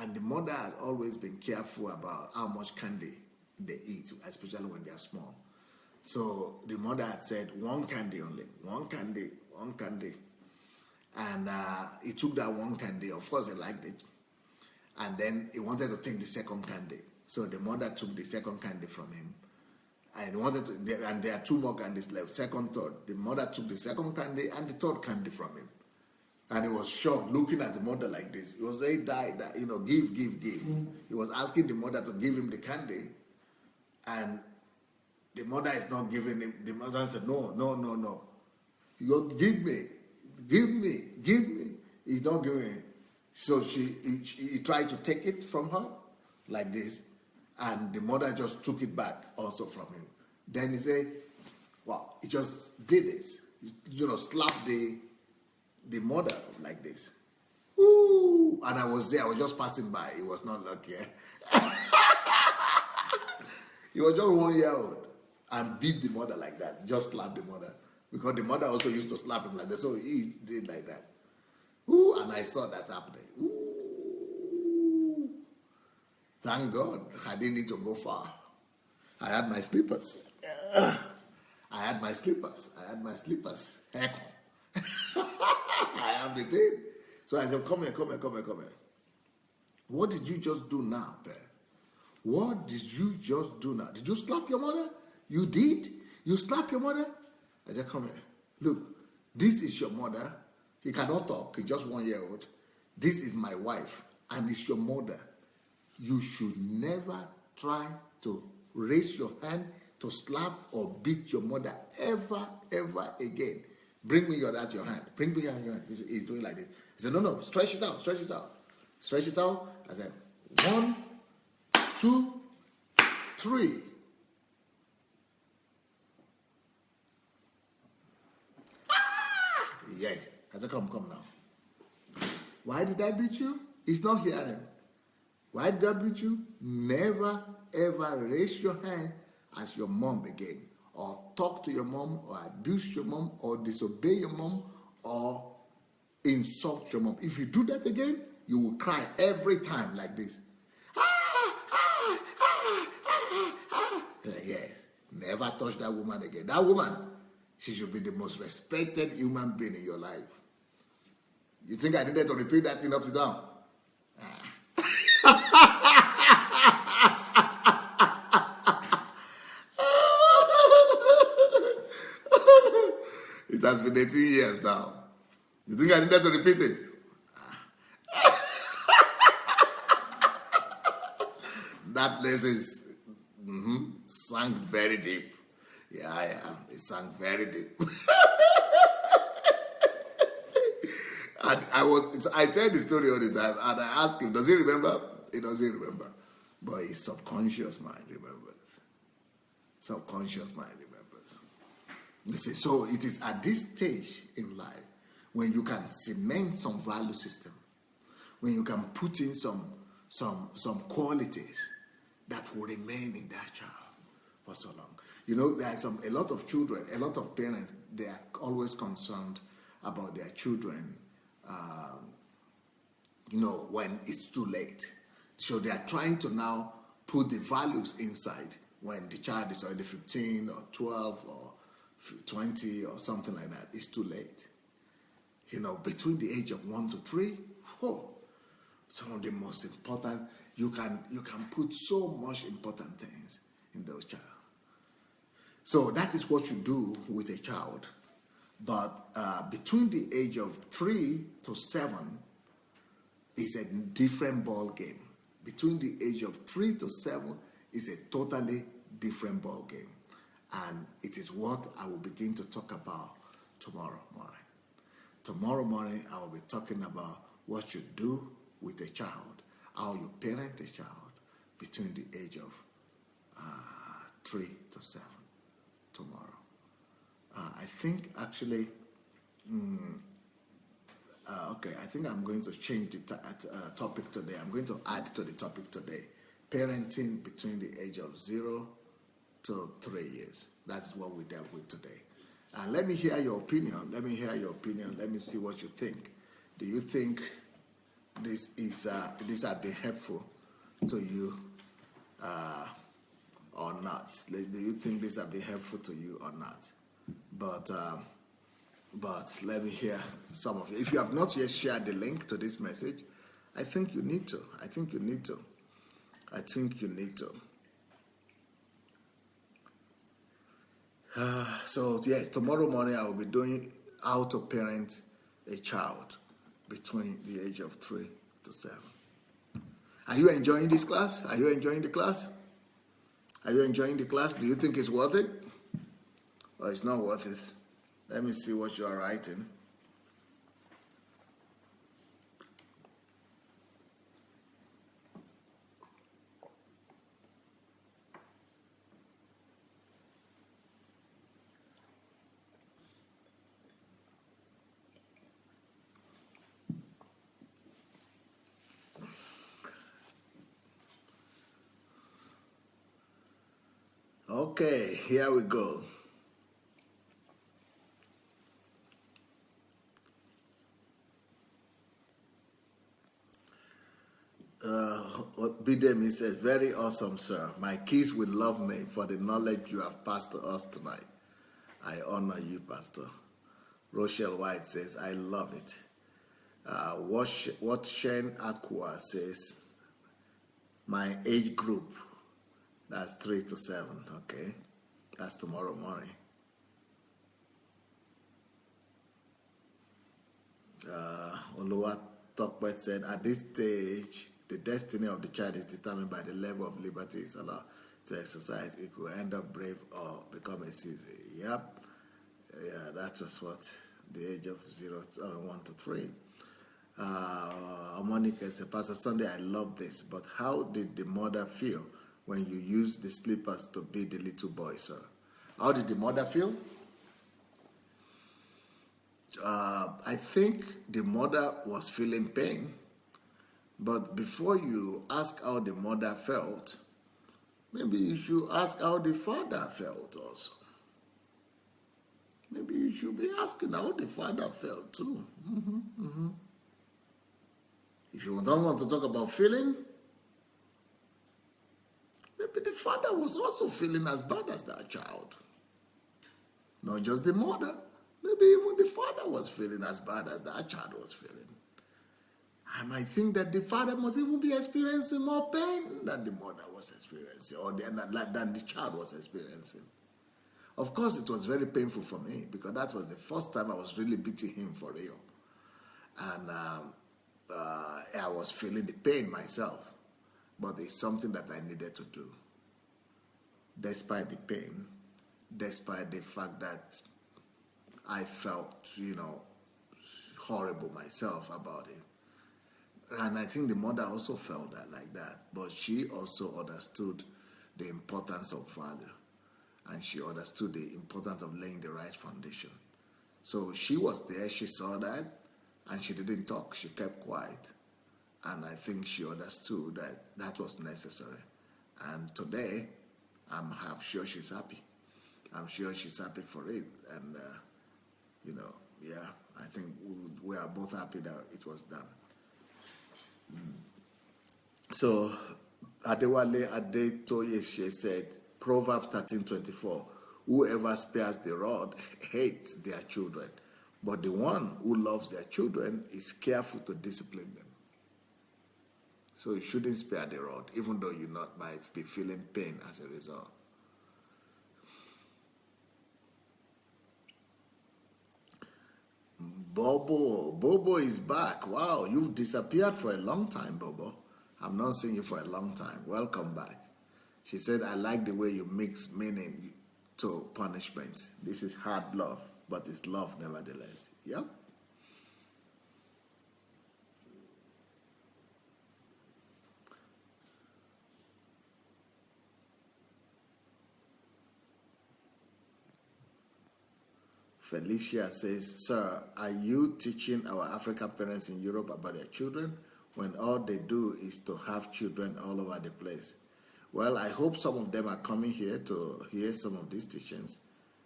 and the mother had always been careful about how much candy they eat, especially when they are small. So the mother had said one candy only, one candy, and he took that one candy. Of course, he liked it, and then he wanted to take the second candy. So the mother took the second candy from him, and and there are 2 more candies left, second, third. The mother took the second candy and the third candy from him, and he was shocked, looking at the mother like this. He was saying, "Die, give." He was asking the mother to give him the candy, and the mother is not giving him. The mother said, "No. You go, give me. He's not giving it." So he tried to take it from her like this, and the mother just took it back also from him. Then he said, "Wow," he just did this. Slapped the mother like this. Ooh, and I was there. I was just passing by. He was not lucky. He was just 1 year old and beat the mother like that. Just slapped the mother. Because the mother also used to slap him like that. So he did like that. Ooh, and I saw that happening. Ooh. Thank God I didn't need to go far. I had my slippers. Heck. I have the thing. So I said, come here. What did you just do now, parents? What did you just do now? Did you slap your mother? You did? You slapped your mother? I said, come here. Look, this is your mother. He cannot talk. He's just 1 year old. This is my wife, and it's your mother. You should never try to raise your hand to slap or beat your mother ever again. Bring me your hand. Bring me your hand. He's doing like this. He said, no, stretch it out. Stretch it out. I said, 1, 2, 3. Yeah. I said, come now. Why did I beat you? He's not hearing. Why did I beat you? Never, ever raise your hand as your mom again, or talk to your mom, or abuse your mom, or disobey your mom, or insult your mom. If you do that again, you will cry every time like this. Yes, never touch that woman again. That woman, she should be the most respected human being in your life. You think I needed to repeat that thing up to down? It has been 18 years now. You think I needed to repeat it? That lesson sank very deep. Yeah, it sank very deep. And I tell the story all the time, and I ask him, does he remember? He doesn't remember. But his subconscious mind remembers. Subconscious mind remembers. You see, so it is at this stage in life when you can cement some value system, when you can put in some qualities that will remain in that child for so long. There are a lot of children, a lot of parents, they are always concerned about their children, when it's too late. So they are trying to now put the values inside when the child is already 15 or 12 or 20 or something like that. It's too late. Between the age of 1 to 3, some of the most important, you can put so much important things in those child. So that is what you do with a child. But between the age of 3 to 7 is a different ball game. Between the age of 3 to 7 is a totally different ball game. And it is what I will begin to talk about tomorrow morning. Tomorrow morning, I will be talking about what you do with a child, how you parent a child between the age of 3 to 7 tomorrow. I think actually, okay, I think I'm going to change the topic today. I'm going to add to the topic today parenting between the age of 0 to 3 years. That's what we dealt with today. And let me hear your opinion. Let me hear your opinion. Let me see what you think. Do you think this has been helpful to you or not? Do you think this has been helpful to you or not? But let me hear some of you. If you have not yet shared the link to this message, I think you need to. I think you need to. So yes, tomorrow morning I will be doing how to parent a child between the age of 3 to 7. Are you enjoying this class? Are you enjoying the class? Are you enjoying the class? Do you think it's worth it? Or it's not worth it? Let me see what you are writing. Okay, here we go. What Bidemi says, very awesome, sir. My kids will love me for the knowledge you have passed to us tonight. I honor you, Pastor. Rochelle White says, I love it. What Shen Aqua says, my age group, that's 3 to 7, okay? That's tomorrow morning. Oluwa Tokwe said, at this stage, the destiny of the child is determined by the level of liberty it's allowed to exercise. It could end up brave or become a CZ. Yep. Yeah, that was what the age of 1 to 3. Monica said, Pastor Sunday, I love this, but how did the mother feel when you used the slippers to beat the little boy, sir? How did the mother feel? I think the mother was feeling pain, but before you ask how the mother felt, maybe you should ask how the father felt also. Maybe you should be asking how the father felt too. If you don't want to talk about feeling, maybe the father was also feeling as bad as that child. Not just the mother. Maybe even the father was feeling as bad as that child was feeling. I might think that the father must even be experiencing more pain than the mother was experiencing, or than the child was experiencing. Of course, it was very painful for me because that was the first time I was really beating him for real. And I was feeling the pain myself. But it's something that I needed to do. Despite the pain, despite the fact that I felt, horrible myself about it. And I think the mother also felt that like that. But she also understood the importance of value. And she understood the importance of laying the right foundation. So she was there, she saw that, and she didn't talk. She kept quiet. And I think she understood that that was necessary. And today, I'm sure she's happy. I'm sure she's happy for it. And, I think we are both happy that it was done. So, Adewale Adetoye said, Proverbs 13:24, whoever spares the rod hates their children, but the one who loves their children is careful to discipline them. So you shouldn't spare the rod, even though you might be feeling pain as a result. Bobo is back. Wow, you've disappeared for a long time, Bobo. I've not seen you for a long time. Welcome back. She said, I like the way you mix meaning to punishment. This is hard love, but it's love nevertheless. Yep. Felicia says, sir, are you teaching our African parents in Europe about their children when all they do is to have children all over the place? Well, I hope some of them are coming here to hear some of these teachings,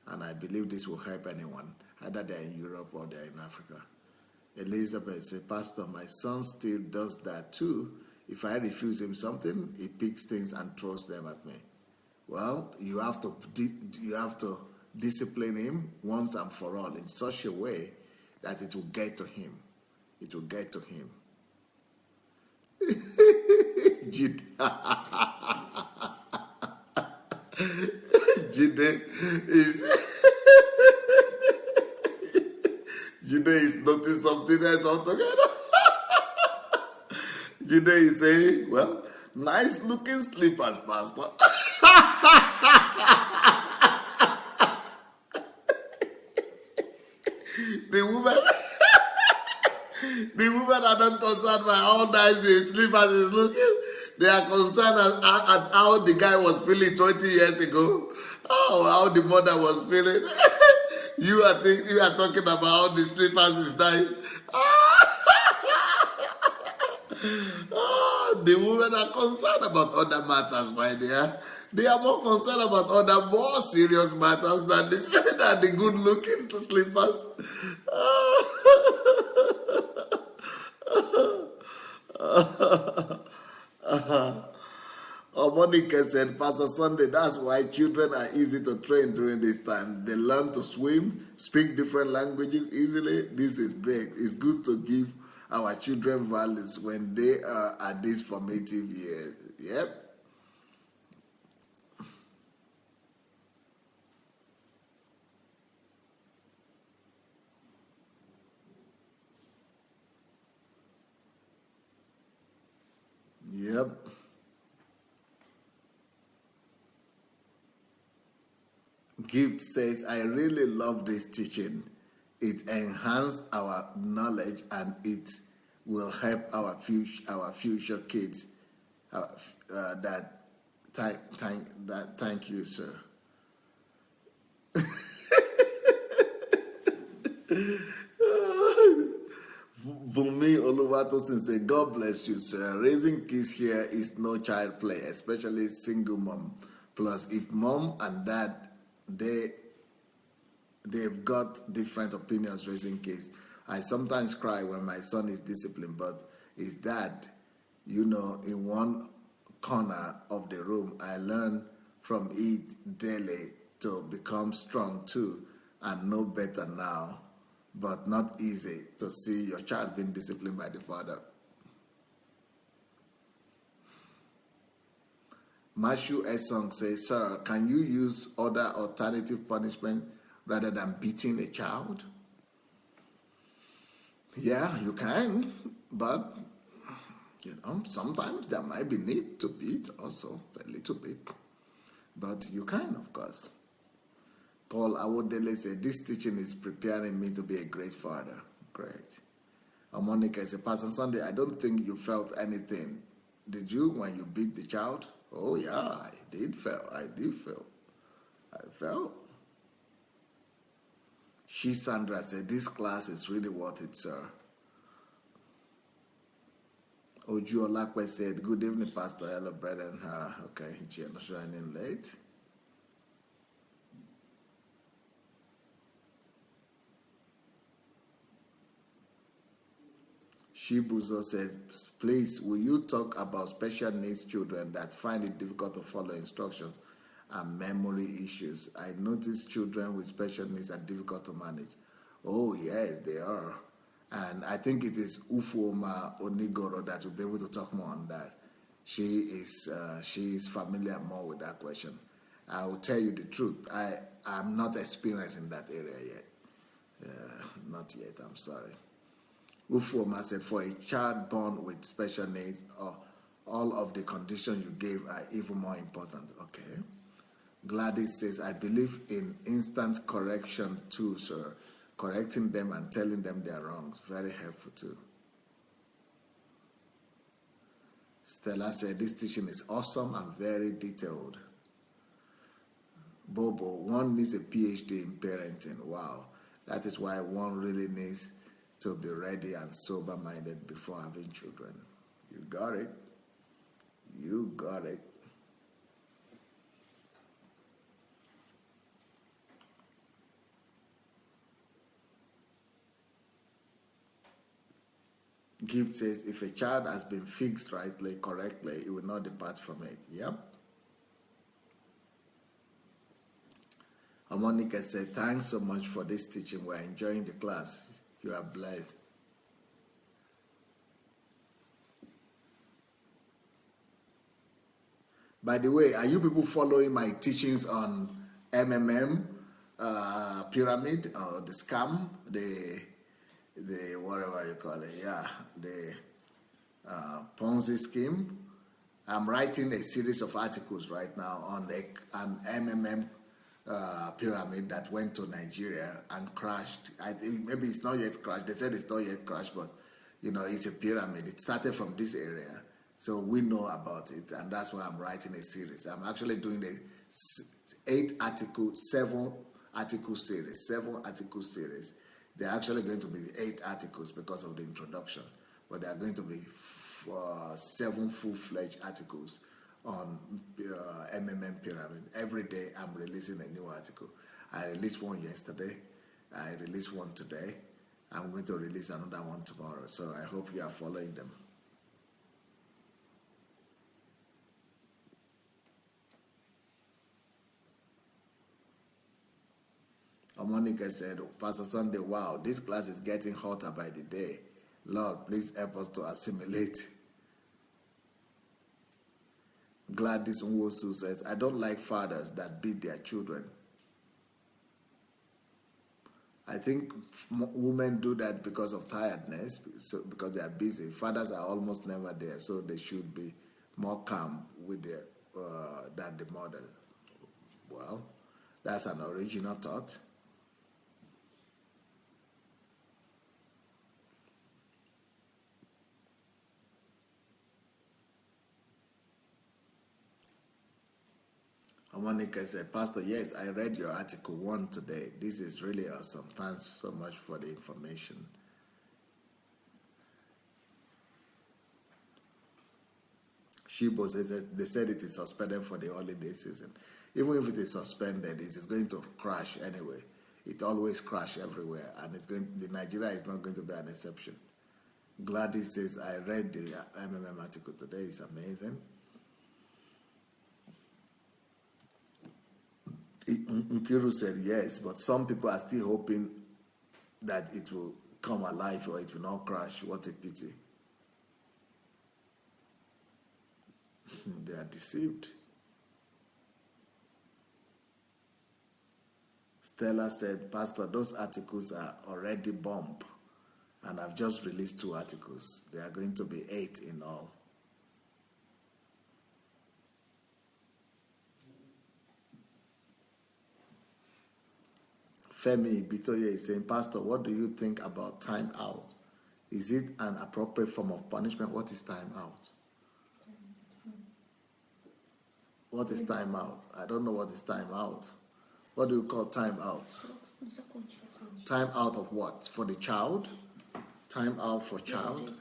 and I believe this will help anyone, either they're in Europe or they're in Africa. Elizabeth says, Pastor, my son still does that too. If I refuse him something, he picks things and throws them at me. Well, you have to discipline him once and for all in such a way that it will get to him. It will get to him. Jide is noticing something else altogether. Jide is saying, well, nice looking slippers, Pastor. The women are not concerned by how nice the slippers is looking. They are concerned at how the guy was feeling 20 years ago. Oh, how the mother was feeling. You are talking about how the slippers is nice. The women are concerned about other matters, my dear. They are more concerned about other more serious matters than the good-looking slippers. Monica said, Pastor Sunday, that's why children are easy to train during this time. They learn to swim, speak different languages easily. This is great. It's good to give our children values when they are at these formative years. Yep. Yep. Gift says, I really love this teaching. It enhances our knowledge and it will help our future kids. Thank you, sir. Bumi Oluwatosin said, God bless you, sir. Raising kids here is no child play, especially single mom. Plus, if mom and dad, they've got different opinions raising kids. I sometimes cry when my son is disciplined, but his dad, in one corner of the room, I learn from it daily to become strong too and know better now. But not easy to see your child being disciplined by the father. Mashu Esong says, sir, can you use other alternative punishment rather than beating a child? Yeah, you can, but sometimes there might be need to beat also a little bit. But you can, of course. Paul Awodele said, this teaching is preparing me to be a great father. Great. Monica said, Pastor Sunday, I don't think you felt anything. Did you when you beat the child? Oh, yeah, I did feel. I felt. Sandra said, this class is really worth it, sir. Oju Olakwe said, good evening, Pastor. Hello, brethren. Okay, Jenna's running late. Shibuzo said, please, will you talk about special needs children that find it difficult to follow instructions and memory issues? I notice children with special needs are difficult to manage. Oh, yes, they are. And I think it is Ufuoma Onigoro that will be able to talk more on that. She is familiar more with that question. I will tell you the truth. I'm not experienced in that area yet. Not yet, I'm sorry. Ufuoma said, for a child born with special needs, all of the conditions you gave are even more important. Okay. Gladys says, I believe in instant correction too, sir. Correcting them and telling them their wrongs. Very helpful too. Stella said, this teaching is awesome and very detailed. Bobo, one needs a PhD in parenting. Wow. That is why one really needs to be ready and sober-minded before having children. You got it. You got it. Gift says, if a child has been fixed rightly, correctly, it will not depart from it. Yep. Monica said, thanks so much for this teaching. We're enjoying the class. You are blessed. By the way, are you people following my teachings on MMM, pyramid, or the scam, the whatever you call it, yeah, the Ponzi scheme? I'm writing a series of articles right now on an MMM pyramid that went to Nigeria and crashed. I think maybe it's not yet crashed. They said it's not yet crashed, but it's a pyramid. It started from this area, so we know about it, and that's why I'm writing a series. I'm actually doing a 7-article series. They're actually going to be 8 articles because of the introduction, but they are going to be 7 full-fledged articles on MMM pyramid. Every day I'm releasing a new article. I released one yesterday. I released one today. I'm going to release another one tomorrow. So I hope you are following them. Monica said, Pastor Sunday, wow, this class is getting hotter by the day. Lord, please help us to assimilate. Gladys Nwosu says, I don't like fathers that beat their children. I think women do that because of tiredness, because they are busy. Fathers are almost never there, so they should be more calm with than the mother. Well, that's an original thought. Monica said, Pastor, yes, I read your article 1 today. This is really awesome. Thanks so much for the information. Shibo says they said it is suspended for the holiday season. Even if it is suspended, it is going to crash anyway. It always crashes everywhere, and the Nigeria is not going to be an exception. Gladys says, I read the MMM article today. It's amazing. Nkiru said yes, but some people are still hoping that it will come alive or it will not crash. What a pity. They are deceived. Stella said, Pastor, those articles are already bombed, and I've just released 2 articles. There are going to be 8 in all. Femi Bitoye is saying, Pastor, what do you think about time out? Is it an appropriate form of punishment? What is time out? What is time out? I don't know what is time out. What do you call time out? Time out of what? For the child? Time out for child?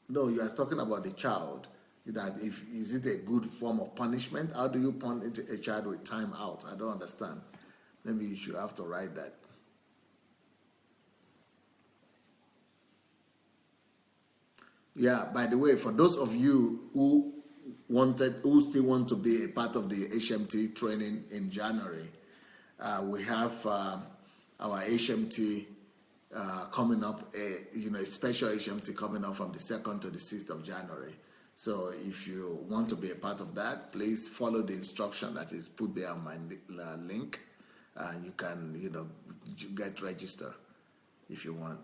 No, you are talking about the child. That is it a good form of punishment? How do you punish a child with time out? I don't understand. Maybe you should have to write that. Yeah, by the way, for those of you who still want to be a part of the HMT training in January, we have our HMT coming up, a special HMT coming up from the 2nd to the 6th of January. So if you want to be a part of that, please follow the instruction that is put there on my link, and you can, get registered if you want.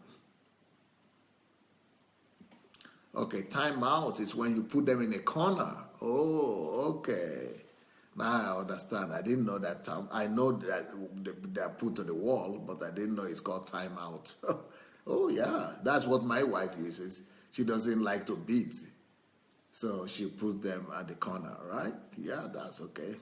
Okay, time out is when you put them in a corner. Oh, okay. Now I understand. I didn't know that term. I know that they are put to the wall, but I didn't know it's called time out. Oh, yeah. That's what my wife uses. She doesn't like to beat, so she puts them at the corner, right? Yeah, that's okay.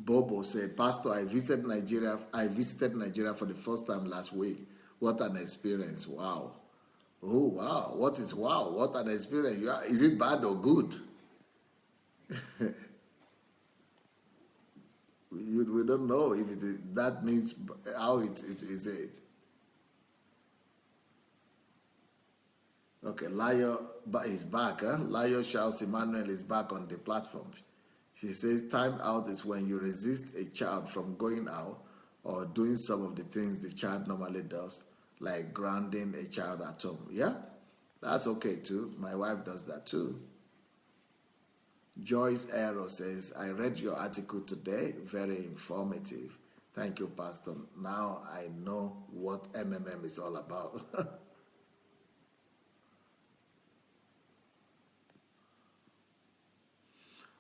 Bobo said, Pastor, I visited Nigeria for the first time last week. What an experience. Wow. Oh, wow. What is wow? What an experience. Is it bad or good? We don't know if that means how it is it. Okay, Layo is back. Layo Charles Emmanuel is back on the platform. She says time out is when you resist a child from going out or doing some of the things the child normally does, like grounding a child at home. Yeah, that's okay too. My wife does that too. Joyce Arrow says, I read your article today, very informative. Thank you, Pastor. Now I know what MMM is all about.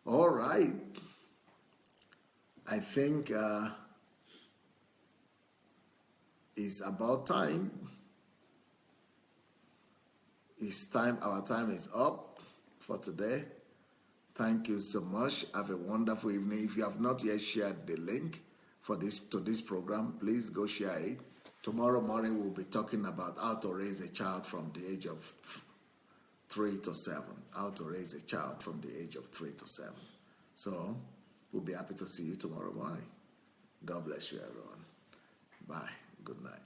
All right. I think it's about time. It's time. Our time is up for today. Thank you so much. Have a wonderful evening. If you have not yet shared the link to this program, please go share it. Tomorrow morning we'll be talking about how to raise a child from the age of 3 to 7. How to raise a child from the age of 3 to 7. So we'll be happy to see you tomorrow morning. God bless you, everyone. Bye. Good night.